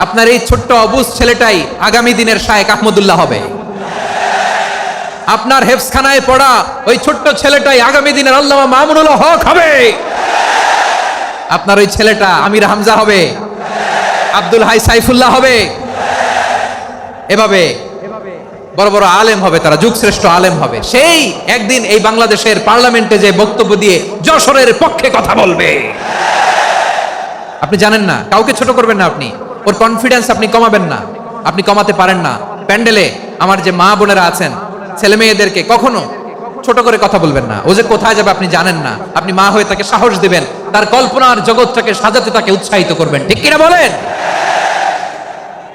আপনার এই ছোট্ট অবুজ ছেলেটাই আগামী দিনের শায়েখ আহমদুল্লাহ হবে। আপনার হেফজখানায় পড়া ওই ছোট্ট ছেলেটাই আগামী দিনের আল্লামা মামুনুল হক হবে। আপনার ওই ছেলেটা আমির হামজা হবে, আব্দুল হাই সাইফুল্লাহ হবে। এভাবে বড় বড় আলেম হবে, তারা যুগশ্রেষ্ঠ আলেম হবে। সেই একদিন এই বাংলাদেশের পার্লামেন্টে যে বক্তব্য দিয়ে যশোরের পক্ষে কথা বলবে। আপনি জানেন না, কাউকে ছোট করবেন না, আপনি ওর কনফিডেন্স আপনি কমাবেন না, আপনি কমাতে পারেন না। প্যান্ডেলে আমার যে মা বোনেরা আছেন, ছেলে মেয়েদেরকে কখনো ছোট করে কথা বলবেন না। ও যে কোথায় যাবে আপনি জানেন না, আপনি মা হয়ে তাকে সাহস দিবেন, তার কল্পনার জগৎটাকে সাজাতে তাকে উৎসাহিত করবেন, ঠিক কিনা বলেন?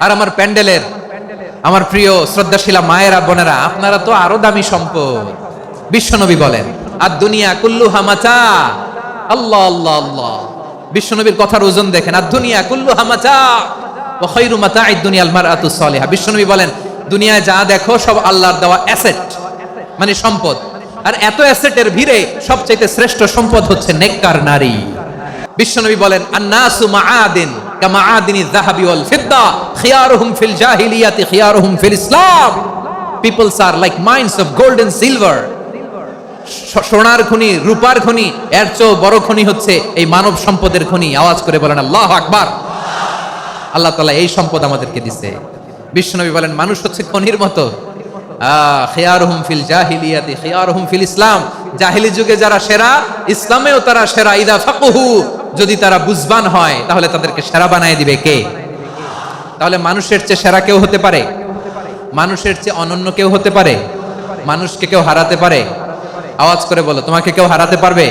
আর আমার প্যান্ডেলের আমার প্রিয় শ্রদ্ধাশীলা মায়েরা বোনেরা, আপনারা তো আরো দামি সম্পদ। বিশ্বনবী বলেন, আর দুনিয়া কুল্লুহা মাতা। আল্লাহ আল্লাহ আল্লাহ, বিশ্বনবীর কথার ওজন দেখেন। আর দুনিয়া কুল্লুহা মাতা ওয়া খায়রু মাতা'আদ দুনিয়াল মারআতুস সালিহা। বিশ্বনবী বলেন, দুনিয়ায় যা দেখো সব আল্লাহর দেওয়া অ্যাসেট, মানে সম্পদ। আর এত অ্যাসেটের ভিড়ে সবচেয়ে শ্রেষ্ঠ সম্পদ হচ্ছে নেককার নারী। বিশ্বনবী বলেন, আন-নাসু মাআদিন কামাআদিনি যাহাবি ওয়াল ফিদ্দা খিয়ারুহুম ফিল জাহিলিয়াতি খিয়ারুহুম ফিল ইসলাম। Peoples are like mines of gold and silver. সোনার খনি, রূপার খনি, এর চেয়ে বড় খনি হচ্ছে এই মানব সম্পদের খনি। আওয়াজ করে বলেন আল্লাহু আকবার। আল্লাহ তাআলা এই সম্পদ আমাদেরকে দিয়েছে। বিশ্বনবী বলেন, মানুষ হচ্ছে খনির মতো। খিয়ারুহুম ফিল জাহিলিয়াতি খিয়ারুহুম ফিল ইসলাম। জাহিলি যুগে যারা সেরা, ইসলামেও তারা সেরা। ইদা ফাকুহু, যদি তারা বুঝবান হয় তাহলে তাদেরকে সেরা বানায় দিবে কে? তাহলে মানুষের চেয়ে সেরা কেউ হতে পারে? মানুষের চেয়ে অনন্য কেউ হতে পারে? মানুষকে কেউ হারাতে পারে? আওয়াজ করে বলো, তোমাকে কেউ হারাতে পারবে?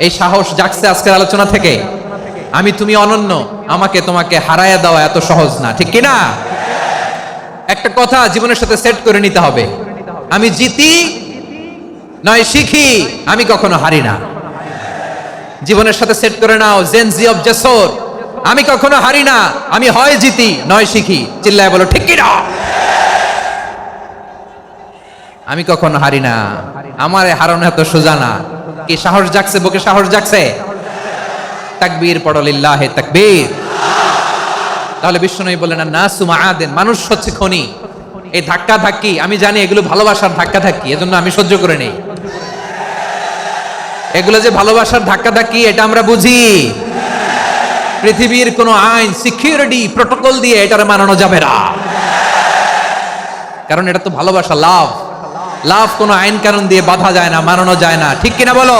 এই সাহস জাগছে আজকের আলোচনা থেকে। আমি তুমি অনন্য, আমাকে তোমাকে হারায়া দেওয়া এত সহজ না, ঠিক কিনা? একটা কথা জীবনের সাথে সেট করে নিতে হবে, আমি জিতি নয় শিখি, আমি কখনো হারি না। জীবনের সাথে সেট করে নাও, জেনজি অফ যশোর, আমি কখনো হারি না, আমি হয় জিতি নয় শিখি। চিল্লায় বলো ঠিক কিনা? আমি কখনো হারি না, আমার হারানো এত সোজা না। কি সাহস জাগছে? বুকে সাহস জাগছে? তাকবীর পড়ো, লিল্লাহি তাকবীর। তাহলে বিশ্বনবী বলেন, নাসু মাআদিন, মানুষ হচ্ছে খনি। এই ধাক্কা ধাক্কি আমি জানি, এগুলো ভালোবাসার ধাক্কা ধাক্কি, এজন্য আমি সহ্য করে নেই। এগুলো যে ভালোবাসার ধাক্কা ধাক্কি এটা আমরা বুঝি। পৃথিবীর কোন আইন, সিকিউরিটি প্রটোকল দিয়ে এটারে মানানো যাবে না, কারণ এটা তো ভালোবাসা, লাভ। লাভ কোন আইন কানুন দিয়ে বাধা যায় না, মানানো যায় না, ঠিক কিনা বলো?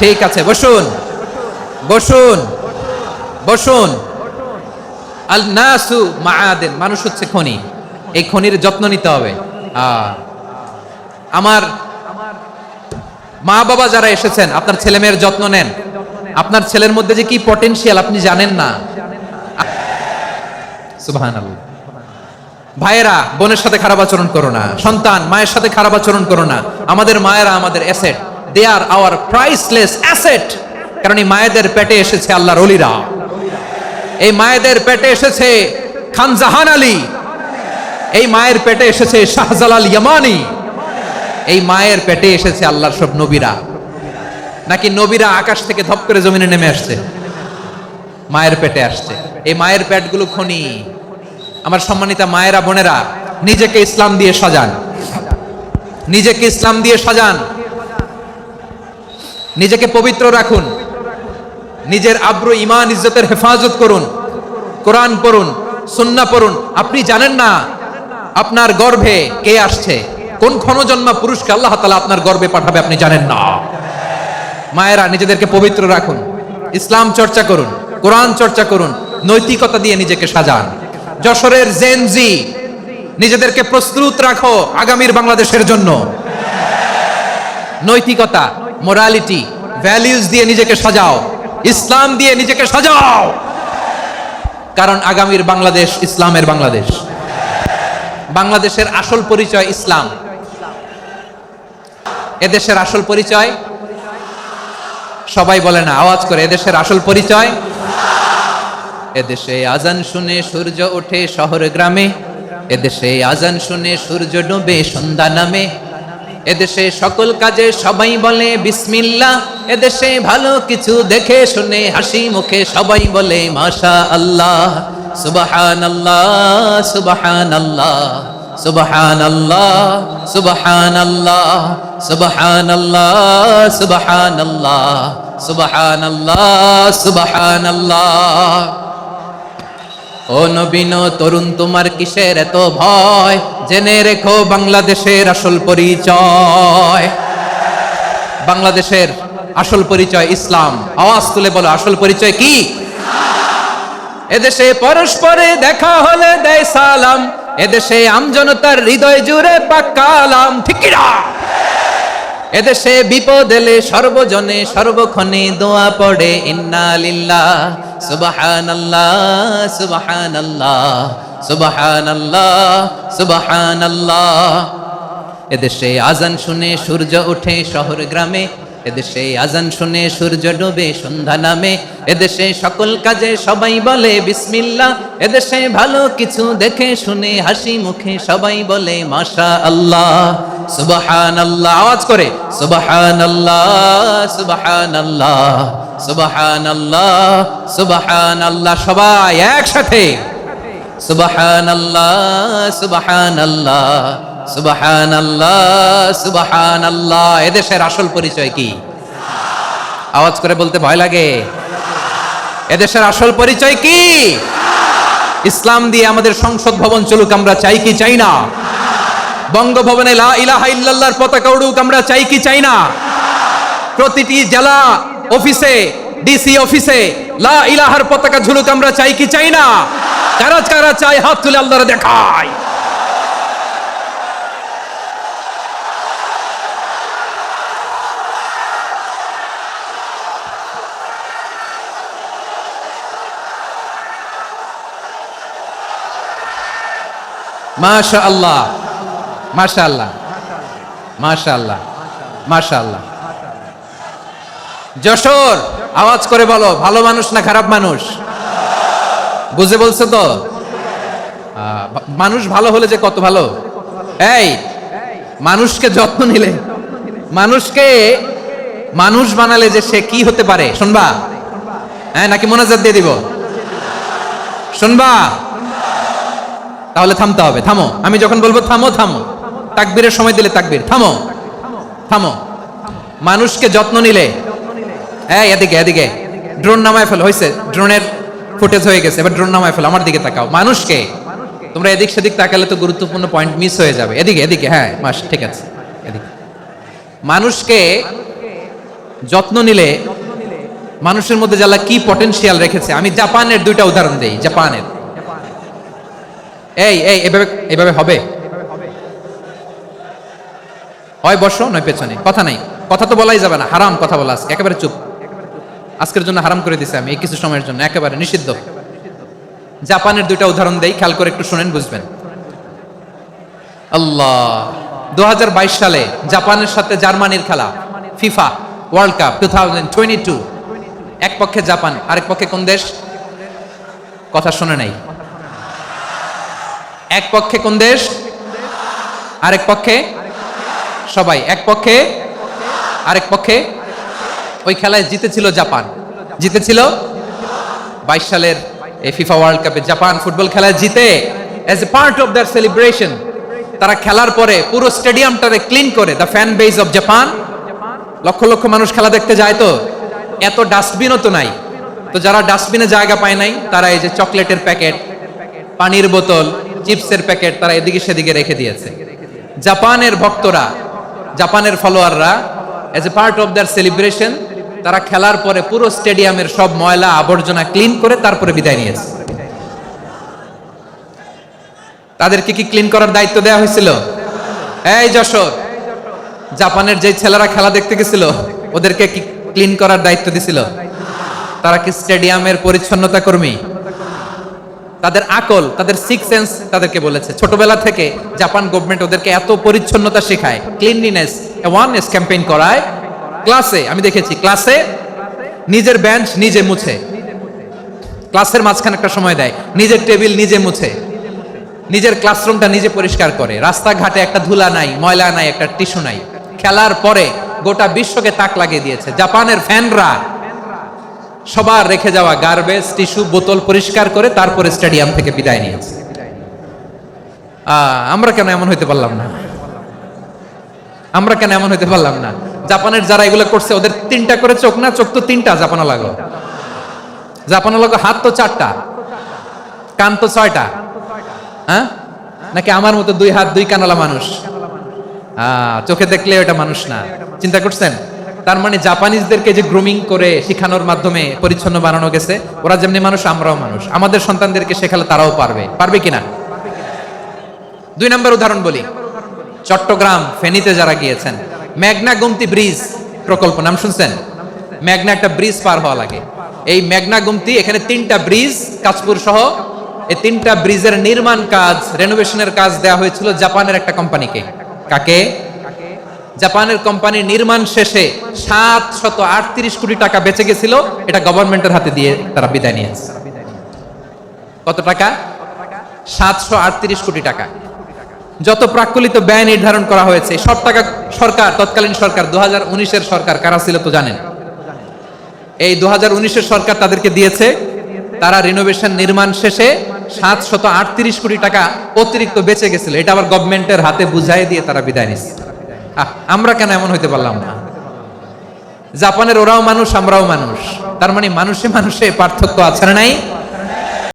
ঠিক আছে, বসুন বসুন বসুন। আল নাসু মাআদিন, মানুষ হচ্ছে খনি। এই খনির যত্ন নিতে হবে। আমার মা বাবা যারা এসেছেন, আপনার ছেলে মেয়ের যত্ন নেন। আপনার ছেলের মধ্যে যে কি পটেনশিয়াল আপনি জানেন না। সুবহানাল্লাহ। ভাইয়েরা বোনের সাথে খারাপ আচরণ করো না, সন্তান মায়ের সাথে খারাপ আচরণ করো না। আমাদের মায়েরা আমাদের asset, they are our priceless asset. কারণ এই মায়েদের পেটে এসেছে আল্লাহর ওলিরা, এই মায়েদের পেটে এসেছে খান জাহান আলী, এই মায়ের পেটে এসেছে শাহজালাল ইয়ামানি, এই মায়ের পেটে এসেছে আল্লাহর সব নবীরা। নাকি নবীরা আকাশ থেকে ধপ করে জমিনে নেমে আসছে? মায়ের পেটে আসছে। এই মায়ের পেটগুলো খনি। আমার সম্মানিতা মায়েরা বোনেরা, নিজেকে ইসলাম দিয়ে সাজান, নিজেকে ইসলাম দিয়ে সাজান, নিজেকে পবিত্র রাখুন, নিজের আব্রু ঈমান ইজ্জতের হেফাজত করুন, কোরআন পড়ুন, সুন্নাহ পড়ুন। আপনি জানেন না আপনার গর্ভে কে আসছে, কোন ক্ষণজন্মা পুরুষকে আল্লাহ তাআলা আপনার গর্ভে পাঠাবে, আপনি জানেন না। মায়েরা নিজেদেরকে পবিত্র রাখুন, ইসলাম চর্চা করুন, কোরআন চর্চা করুন, নৈতিকতা দিয়ে নিজেকে সাজান। যশোরের জেনজি, নিজেদেরকে প্রস্তুত রাখো আগামীর বাংলাদেশের জন্য। নৈতিকতা, মোরালিটি, ভ্যালিউজ দিয়ে নিজেকে সাজাও, ইসলাম দিয়ে নিজেকে সাজাও, কারণ আগামীর বাংলাদেশ ইসলামের বাংলাদেশ। বাংলাদেশের আসল পরিচয় ইসলাম। এদেশের আসল পরিচয় সবাই বলে না, আওয়াজ করে, এদেশের আসল পরিচয়, এদেশে আজান শুনে সূর্য ওঠে শহর গ্রামে, এদেশে আজান শুনে সূর্য ডুবে সন্ধ্যা নামে, এদেশে সকল কাজে সবাই বলে বিসমিল্লাহ, এদেশে ভালো কিছু দেখে শুনে হাসি মুখে সবাই বলে মাশা আল্লাহ। সুবহানাল্লাহ সুবহানাল্লাহ সুবহানাল্লাহ সুবহানাল্লাহ সুবহানাল্লাহ সুবহানাল্লাহ সুবহানাল্লাহ সুবহানাল্লাহ। ও নবীন তরুণ তোমার কিসের এত ভয়, জেনে রেখো বাংলাদেশের আসল পরিচয়। বাংলাদেশের আসল পরিচয় ইসলাম। আওয়াজ তুলে বলো, আসল পরিচয় কি? এদেশে পরস্পরে দেখা হলে দেয় সালাম, এদেশে আমজনতার হৃদয় জুড়ে পাক্কালাম, ঠিক কি না? এদেশে বিপদ এলে সর্বজনে সর্বক্ষণে দোয়া পড়ে ইন্না লিল্লাহ সুবহানাল্লাহ সুবহানাল্লাহ সুবহানাল্লাহ সুবহানাল্লাহ। এদেশে আজান শুনে সূর্য ওঠে শহর গ্রামে, এদেশে আজান শুনে সূর্য ডুবে সন্ধ্যা নামে, এদেশে সকল কাজে সবাই বলে বিসমিল্লাহ, এদেশে ভালো কিছু দেখে শুনে হাসি মুখে সবাই বলে মাশা আল্লাহ। সুবহানাল্লাহ, আওয়াজ করে সুবহানাল্লাহ সুবহানাল্লাহ সুবহানাল্লাহ সুবহানাল্লাহ। সবাই একসাথে সুবহানাল্লাহ সুবহানাল্লাহ সুবহানাল্লাহ সুবহানাল্লাহ। এদেশের আসল পরিচয় কি? আওয়াজ করে বলতে ভয় লাগে। এদেশের আসল পরিচয় কি? ইসলাম দিয়ে আমাদের সংসদ ভবন চলুক, আমরা চাই কি চাই না? বঙ্গভবনে লা ইলাহা ইল্লাল্লাহর পতাকা উড়ুক, আমরা চাই কি চাই না? প্রতিটি জেলা অফিসে, ডিসি অফিসে লা ইলাহার পতাকা ঝুলুক, আমরা চাই কি চাই না? কারা কারা চাই হাত তুলে আল্লাহরে দেখায়। মাশাআল্লাহ মাশাআল্লাহ মাশাআল্লাহ মাশাআল্লাহ। যশোর, আওয়াজ করে বলো, ভালো মানুষ না খারাপ মানুষ? বুঝে বলছো তো? মানুষ ভালো হলে যে কত ভালো। এই মানুষকে যত্ন নিলে, মানুষকে মানুষ বানালে যে সে কি হতে পারে শুনবা? হ্যাঁ, নাকি মোনাজাত দিয়ে দিব? শুনবা? তাহলে থামতে হবে। থামো, আমি যখন বলবো থামো থামো, তাকবীরের সময় দিলে তাকবীর, থামো থামো। মানুষকে যত্ন নিলে, এই এদিকে এদিকে, ড্রোন নামায় ফেল। হয়েছে, ড্রোনের ফুটেজ হয়ে গেছে, এবার ড্রোন নামায় ফেল। আমার দিকে তাকাও। মানুষকে, তোমরা এদিক সেদিক তাকালে তো গুরুত্বপূর্ণ পয়েন্ট মিস হয়ে যাবে। এদিকে এদিকে, হ্যাঁ মাস, ঠিক আছে, এদিকে। মানুষকে যত্ন নিলে মানুষের মধ্যে যারা কি পটেনশিয়াল রেখেছে, আমি জাপানের দুইটা উদাহরণ দেই। জাপানের, এই এই এভাবে এভাবে হবে, হয় বসো নয় পেছনে, কথা নাই, কথা তো বলাই যাবে না, হারাম কথা বলা। আজকে একেবারে চুপ, আজকের জন্য হারাম করে দিছে আমি এই কিছু সময়ের জন্য, একেবারে নিষিদ্ধ। জাপানের দুইটা উদাহরণ দেই, খেয়াল করে একটু শুনেন, বুঝবেন। আল্লাহ, 2022 সালে জাপানের সাথে জার্মানির খেলা, ফিফা ওয়ার্ল্ড কাপ 2022। এক পক্ষে জাপান, আরেক পক্ষে কোন দেশ? কথা শুনে নাই। এক পক্ষে কোন দেশ, আরেক পক্ষে সবাই। এক পক্ষে, আরেক পক্ষে। ওই খেলায় জিতেছিল জাপান, জিতেছিল 22 সালের এই ফিফা ওয়ার্ল্ড কাপে জাপান ফুটবল খেলায় জিতে, as a part of their celebration তারা খেলার পরে পুরো স্টেডিয়ামটারে ক্লিন করে, the fan base of Japan. Lakh lakh মানুষ খেলা দেখতে যায়, তো এত ডাস্টবিনও তো নাই, তো যারা ডাস্টবিনে জায়গা পায় নাই তারা এই যে চকলেটের প্যাকেট, পানির বোতল, চিপসের প্যাকেট তারা এদিকে সেদিকে রেখে দিয়েছে। জাপানের ভক্তরা, জাপানের ফলোয়াররা, as a part of their celebration তারা খেলার পরে পুরো স্টেডিয়ামের সব ময়লা আবর্জনা ক্লিন করে তারপরে বিদায় নিয়েছে। তাদেরকে কি ক্লিন করার দায়িত্ব দেওয়া হয়েছিল? এই যশোর, জাপানের যে ছেলেরা খেলা দেখতে গেছিল ওদেরকে কি ক্লিন করার দায়িত্ব দিছিল? তারা কি স্টেডিয়ামের পরিচ্ছন্নতা কর্মী? তাদের আকল, তাদের সিক্স সেন্স তাদেরকে বলেছে। ছোটবেলা থেকে জাপান গভর্নমেন্ট ওদেরকে এত পরিচ্ছন্নতা শেখায়, ক্লিনলিনেস অ্যাওয়ারনেস ক্যাম্পেইন করায়। ক্লাসে আমি দেখেছি, ক্লাসে নিজের বেঞ্চ নিজে মুছে, ক্লাসের মাঝখানে একটা সময় দেয়, নিজের টেবিল নিজে মুছে, নিজের ক্লাসরুমটা নিজে পরিষ্কার করে, রাস্তাঘাটে একটা ধুলা নাই, ময়লা নাই, একটা টিস্যু নাই। খেলার পরে গোটা বিশ্বকে তাক লাগিয়ে দিয়েছে। জাপানের ফ্যানরা সবার রেখে যাওয়া গার্বেজ, টিস্যু, বোতল পরিষ্কার করে তারপরে স্টেডিয়াম থেকে বিদায় নিয়েছে। আমরা কেন এমন হইতে পারলাম না? আমরা কেন এমন হইতে পারলাম না? জাপানের যারা এগুলো করছে ওদের 3টা করে চোখ না? চোখ তো 3টা জাপানো লাগো, জাপানো লাগো, হাত তো 4টা, কান তো 6টা। হ্যাঁ, নাকি আমার মতো 2 হাত 2 কানওয়ালা মানুষ? চোখে দেখলে ওটা মানুষ না। চিন্তা করছেন? তার মানে জাপানিজদেরকে যে গ্রুমিং করে শিখানোর মাধ্যমে পরিচ্ছন্ন বানানো গেছে, ওরা যেমনি মানুষ আমরাও মানুষ। আমাদের সন্তানদেরকে শেখালে তারাও পারবে, পারবে কিনা? 2 নম্বর উদাহরণ বলি। চট্টগ্রাম ফেনীতে যারা গিয়েছেন, মেঘনা গুমতি ব্রিজ প্রকল্প নাম শুনছেন? মেঘনা একটা ব্রিজ পার হওয়া লাগে। এই মেঘনা গুমতি, এখানে 3টা ব্রিজ কাঁচপুর সহ, এই 3টা ব্রিজের নির্মাণ কাজ, রেনোভেশনের কাজ দেওয়া হয়েছিল জাপানের একটা কোম্পানিকে। কাকে? জাপানের কোম্পানির নির্মাণ শেষে 738 কোটি টাকা বেঁচে গেছিল, এটা গভর্নমেন্টের হাতে দিয়ে তারা বিদায় নিয়েছে। কত টাকা? 738 কোটি টাকা। যত প্রাক্কলিত ব্যয় নির্ধারণ করা হয়েছে সব টাকা সরকার, তৎকালীন সরকার 2019-এর সরকার, কারা ছিল তো জানেন? এই 2019-এর সরকার তাদেরকে দিয়েছে। তারা রিনোভেশন নির্মাণ শেষে 738 কোটি টাকা অতিরিক্ত বেঁচে গেছিল, এটা আবার গভর্নমেন্টের হাতে বুঝাই দিয়ে তারা বিদায় নিচ্ছে। আমরা কেন এমন হইতে পারলাম না? জাপানের ওরাও মানুষ, আমরাও মানুষ, তার মানে মানুষে মানুষে পার্থক্য আছে না নাই?